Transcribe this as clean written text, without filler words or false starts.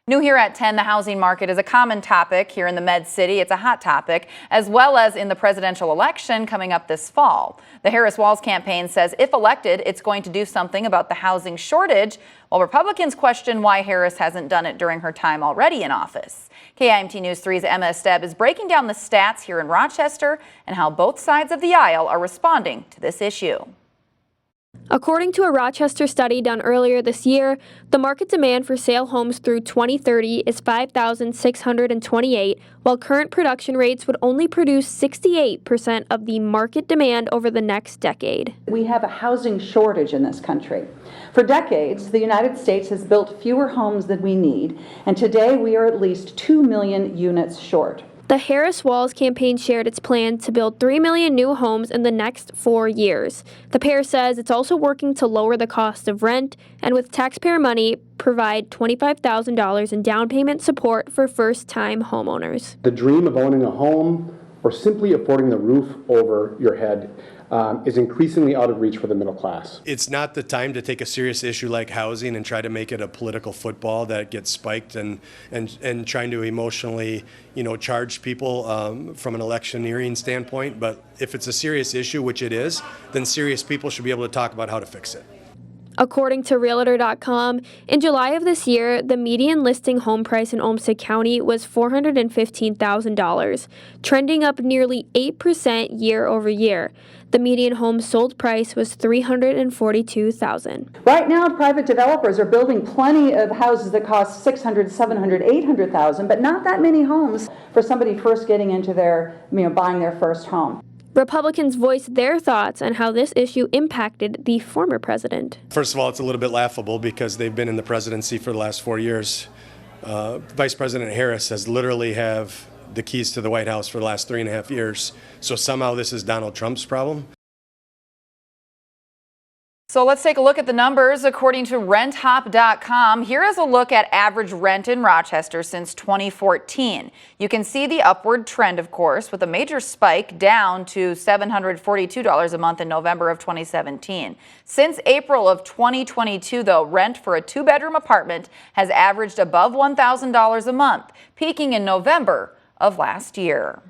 New here at 10, the housing market is a common topic here in the Med City. It's a hot topic, as well as in the presidential election coming up this fall. The Harris-Walz campaign says if elected, it's going to do something about the housing shortage, while Republicans question why Harris hasn't done it during her time already in office. KIMT News 3's Emma Esteb is breaking down the stats here in Rochester and how both sides of the aisle are responding to this issue. According to a Rochester study done earlier this year, the market demand for sale homes through 2030 is 5,628, while current production rates would only produce 68% of the market demand over the next decade. We have a housing shortage in this country. For decades, the United States has built fewer homes than we need, and today we are at least 2 million units short. The Harris-Walz campaign shared its plan to build 3 million new homes in the next 4 years. The pair says it's also working to lower the cost of rent and with taxpayer money provide $25,000 in down payment support for first-time homeowners. The dream of owning a home or simply affording the roof over your head is increasingly out of reach for the middle class. It's not the time to take a serious issue like housing and try to make it a political football that gets spiked and trying to emotionally, charge people from an electioneering standpoint. But if it's a serious issue, which it is, then serious people should be able to talk about how to fix it. According to Realtor.com, in July of this year, the median listing home price in Olmsted County was $415,000, trending up nearly 8% year over year. The median home sold price was $342,000. Right now, private developers are building plenty of houses that cost $600,000, $700,000, $800,000, but not that many homes for somebody first getting into their, buying their first home. Republicans voiced their thoughts on how this issue impacted the former president. First of all, it's a little bit laughable because they've been in the presidency for the last 4 years. Vice President Harris has literally have the keys to the White House for the last 3.5 years. So somehow this is Donald Trump's problem. So let's take a look at the numbers. According to renthop.com, here is a look at average rent in Rochester since 2014. You can see the upward trend, of course, with a major spike down to $742 a month in November of 2017. Since April of 2022, though, rent for a 2-bedroom apartment has averaged above $1,000 a month, peaking in November of last year.